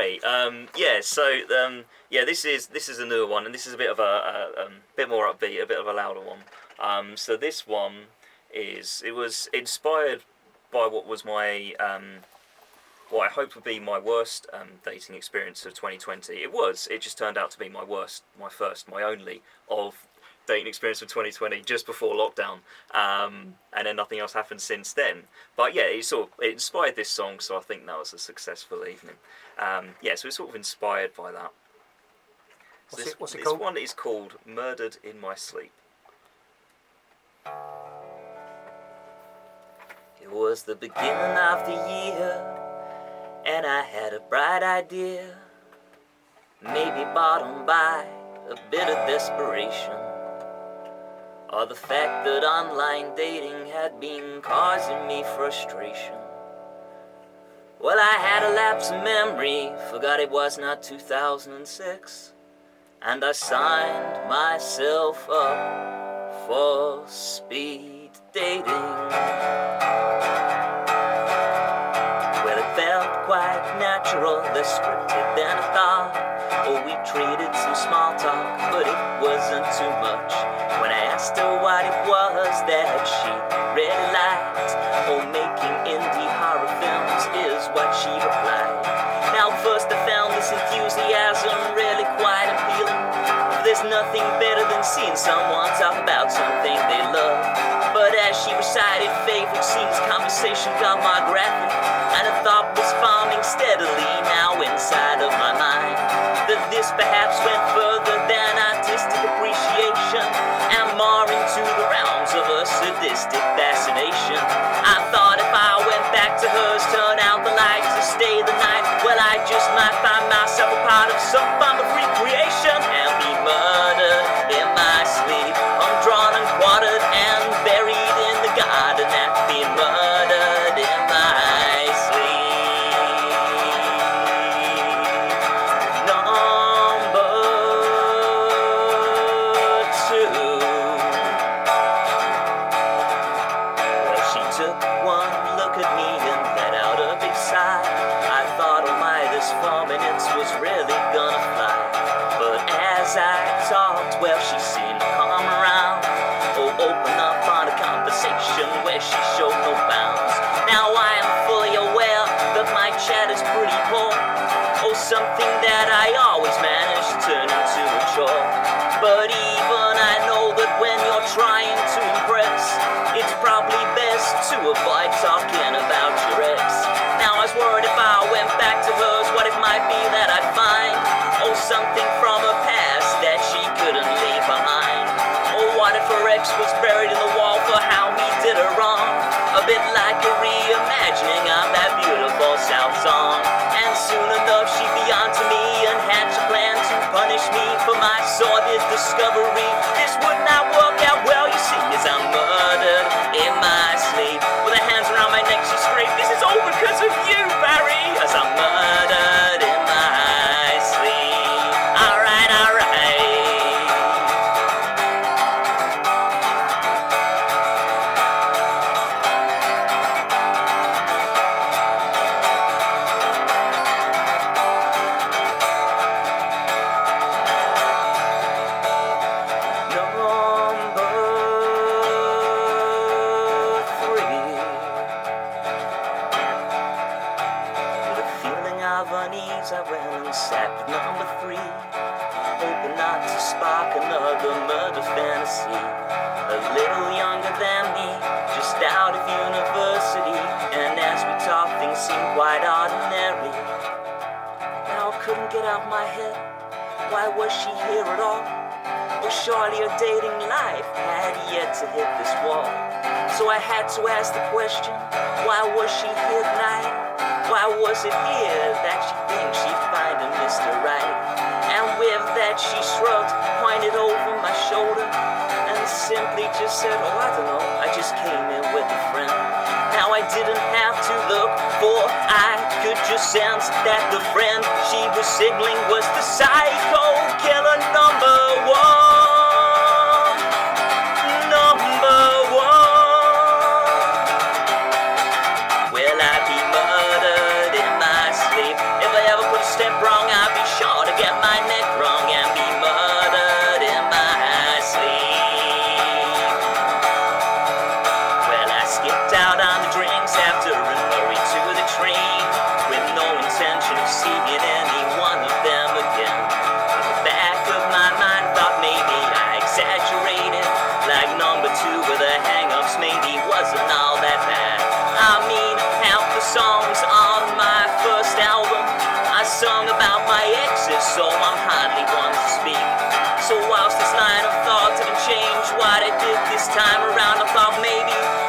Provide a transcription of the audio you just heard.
great. This is a newer one, and this is a bit of a bit more upbeat, a bit of a louder one. So this one was inspired by what was my what I hoped would be my worst dating experience of 2020. It just turned out to be my worst, my first, my only of dating experience of 2020, just before lockdown, and then nothing else happened since then. But yeah, it inspired this song, so I think that was a successful evening. So it's sort of inspired by that. What's it called? This one is called "Murdered in My Sleep." It was the beginning of the year, and I had a bright idea, maybe bottom by a bit of desperation, or the fact that online dating had been causing me frustration. Well, I had a lapse of memory, forgot it was not 2006, and I signed myself up for speed dating. Well, it felt quite natural, less scripted than I thought. Oh, we traded some small talk, but it wasn't too much. When I asked her what it was that she really liked, oh, making indie horror films is what she replied. Now first I found this enthusiasm really quite appealing. There's nothing better than seeing someone talk about something they love. But as she recited favorite scenes, conversation got more graphic, and a thought was forming steadily now inside of my mind, that this perhaps went further than artistic appreciation and more into the realms of a sadistic fascination. I thought if I went back to hers, turn out the lights and stay the night, well, I just might find myself a part of some form of recreation and be murdered in my sleep, undrawn and quartered and buried in the garden, and be murdered in my sleep. Number two. Well, she took one look at me and let out a big sigh. I thought, oh my, this 4 minutes was really gonna fly. But as I talked, well, she seemed to come around, open up on a conversation where she showed no bounds. Now I am fully aware that my chat is pretty poor, something that I always manage to turn into a chore. But even I know that when you're trying to impress, it's probably best to avoid talking about your ex. Now I was worried if I went back to hers, what it might be that I'd find, something from her past that she couldn't leave behind. What if her ex was buried in the wall for how he did her wrong? A bit like a reimagining of that beautiful South song. And soon enough she'd be on to me and hatch a plan to punish me for my sordid discovery. This would not work out well, you see, as I'm murdered in my sleep. With her hands around my neck she screamed, this is all because of you, Barry. As I'm murdered in my sleep. Alright, alright. I went and sat with number 3, hoping not to spark another murder fantasy. A little younger than me, just out of university, and as we talked things seemed quite ordinary. Now I couldn't get out my head, why was she here at all? Well, surely her dating life had yet to hit this wall. So I had to ask the question, why was she here tonight? Why was it here that she thinks she'd find a Mr. Right? And with that she shrugged, pointed over my shoulder, and simply just said, oh, I don't know, I just came in with a friend. Now I didn't have to look, for I could just sense that the friend she was signaling was the psycho killer number 1. Step my exes, so I'm hardly one to speak. So whilst this line of thought didn't change what I did this time around, I thought maybe